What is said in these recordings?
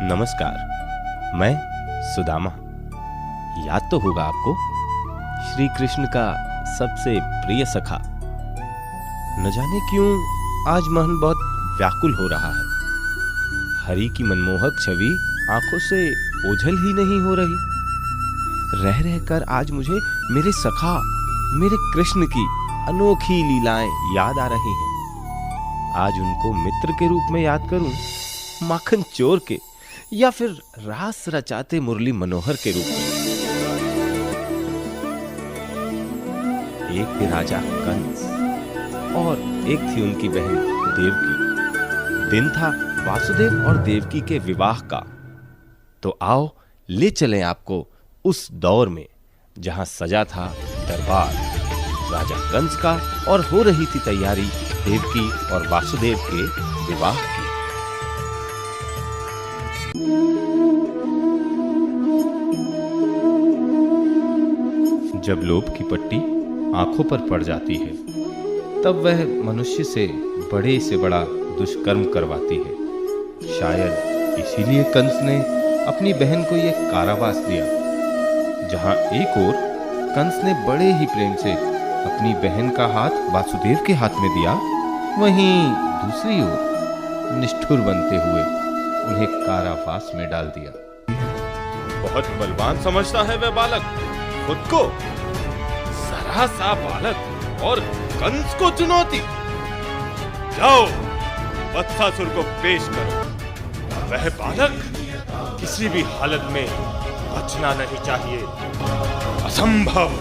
नमस्कार। मैं सुदामा। याद तो होगा आपको, श्री कृष्ण का सबसे प्रिय सखा। न जाने क्यों आज मन बहुत व्याकुल हो रहा है। हरि की मनमोहक छवि आंखों से ओझल ही नहीं हो रही। रह रहकर आज मुझे मेरे सखा, मेरे कृष्ण की अनोखी लीलाएं याद आ रही हैं। आज उनको मित्र के रूप में याद करूं, माखन चोर के, या फिर रास रचाते मुरली मनोहर के रूप में। एक थे राजा कंस और एक थी उनकी बहन देवकी। दिन था वासुदेव और देवकी के विवाह का। तो आओ ले चलें आपको उस दौर में जहां सजा था दरबार राजा कंस का और हो रही थी तैयारी देवकी और वासुदेव के विवाह की। जब लोभ की पट्टी आंखों पर पड़ जाती है, तब वह मनुष्य से बड़ा दुष्कर्म करवाती है। शायद इसीलिए कंस ने अपनी बहन को यह कारावास दिया। जहां एक ओर कंस ने बड़े ही प्रेम से अपनी बहन का हाथ वासुदेव के हाथ में दिया, वहीं दूसरी ओर निष्ठुर बनते हुए उन्हें कारावास में डाल दिया। बहुत बलवान समझता है वह बालक खुद को। जरा सा बालक और कंस को चुनौती। जाओ वत्सासुर को पेश करो। वह बालक किसी भी हालत में बचना नहीं चाहिए। असंभव।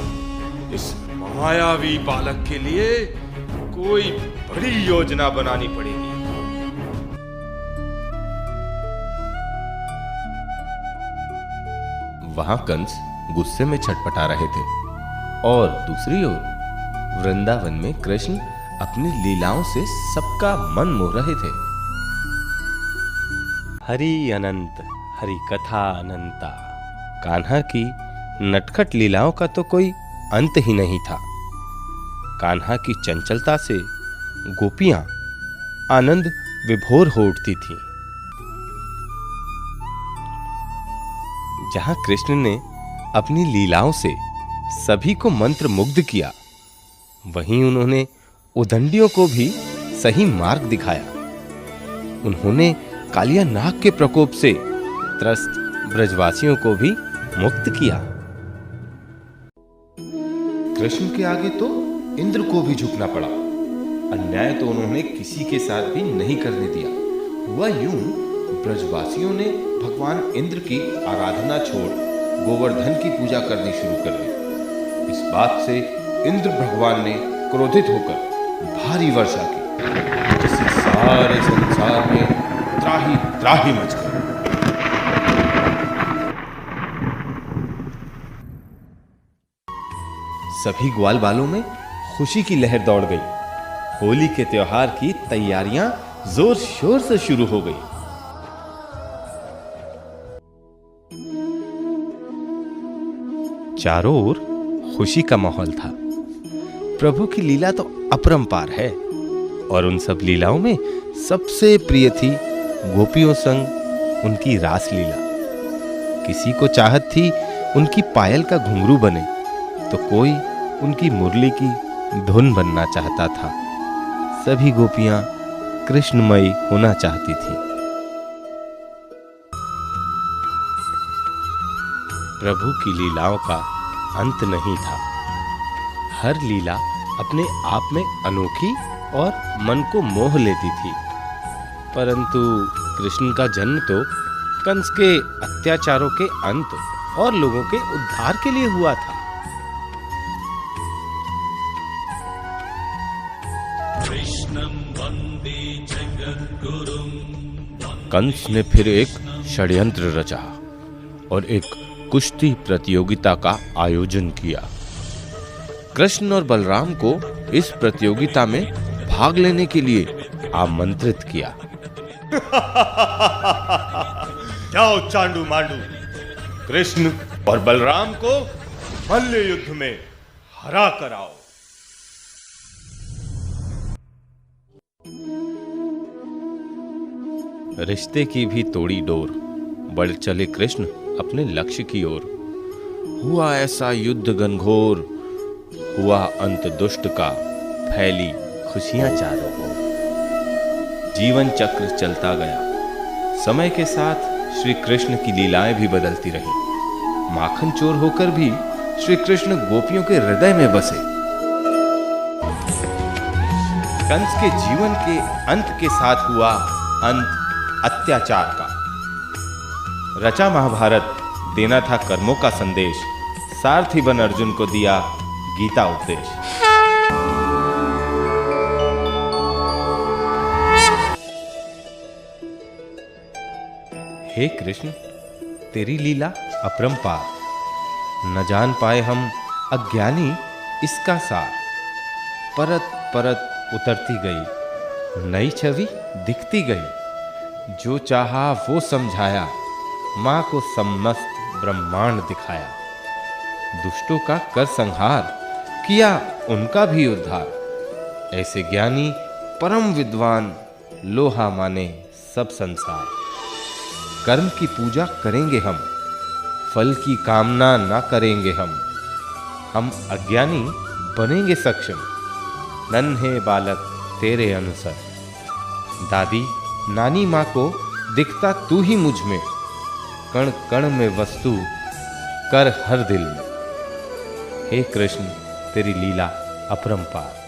इस मायावी बालक के लिए कोई बड़ी योजना बनानी पड़ेगी। वहां कंस गुस्से में छटपटा रहे थे और दूसरी ओर वृंदावन में कृष्ण अपनी लीलाओं से सबका मन मोह रहे थे। हरि अनंत, हरि कथा अनंता। कान्हा की नटखट लीलाओं का तो कोई अंत ही नहीं था। कान्हा की चंचलता से गोपियां आनंद विभोर हो उठती थीं। जहां कृष्ण ने अपनी लीलाओं से सभी को मंत्र मुग्ध किया, वहीं उन्होंने उदंडियों को भी सही मार्ग दिखाया। उन्होंने कालिया नाग के प्रकोप से त्रस्त ब्रजवासियों को भी मुक्त किया। कृष्ण के आगे तो इंद्र को भी झुकना पड़ा। अन्याय तो उन्होंने किसी के साथ भी नहीं करने दिया। हुआ यूं, ब्रजवासियों ने भगवान इंद्र की आराधना छोड़ गोवर्धन की पूजा करनी शुरू कर दी। इस बात से इंद्र भगवान ने क्रोधित होकर भारी वर्षा की, जिससे सारे संसार में त्राही त्राही मच गई। सभी ग्वाल बालों में खुशी की लहर दौड़ गई। होली के त्योहार की तैयारियां जोर शोर से शुरू हो गई। चारों ओर खुशी का माहौल था। प्रभु की लीला तो अपरंपार है और उन सब लीलाओं में सबसे प्रिय थी गोपियों संग उनकी रास लीला। किसी को चाहत थी उनकी पायल का घुंघरू बने, तो कोई उनकी मुरली की धुन बनना चाहता था। सभी गोपियां कृष्णमयी होना चाहती थी। प्रभु की लीलाओं का अंत नहीं था। हर लीला अपने आप में अनोखी और मन को मोह लेती थी। परंतु कृष्ण का जन्म तो कंस के अत्याचारों के अंत और लोगों के उद्धार के लिए हुआ था। कंस ने फिर एक षड्यंत्र रचा और एक कुश्ती प्रतियोगिता का आयोजन किया। कृष्ण और बलराम को इस प्रतियोगिता में भाग लेने के लिए आमंत्रित किया। जाओ चांडू मांडू, कृष्ण और बलराम को मल्ल युद्ध में हरा कर आओ। रिश्ते की भी तोड़ी डोर बढ़ चले कृष्ण अपने लक्ष्य की ओर। हुआ ऐसा युद्ध घनघोर, हुआ अंत दुष्ट का, फैली खुशियां चारों ओर। जीवन चक्र चलता गया, समय के साथ श्री कृष्ण की लीलाएं भी बदलती रही। माखन चोर होकर भी श्री कृष्ण गोपियों के हृदय में बसे। कंस के जीवन के अंत के साथ हुआ अंत अत्याचार का। रचा महाभारत, देना था कर्मों का संदेश, सारथी बन अर्जुन को दिया गीता उपदेश। हे कृष्ण, तेरी लीला अपरंपार, न जान पाए हम अज्ञानी इसका सार। परत परत उतरती गई, नई छवि दिखती गई। जो चाहा वो समझाया, मां को समस्त ब्रह्मांड दिखाया। दुष्टों का कर संहार, किया उनका भी उद्धार। ऐसे ज्ञानी परम विद्वान, लोहा माने सब संसार। कर्म की पूजा करेंगे हम, फल की कामना ना करेंगे हम अज्ञानी बनेंगे सक्षम, नन्हे बालक तेरे अनुसार। दादी नानी माँ को दिखता तू ही मुझ में, कण कण में वस्तु कर हर दिल में। हे कृष्ण, तेरी लीला अपरंपार।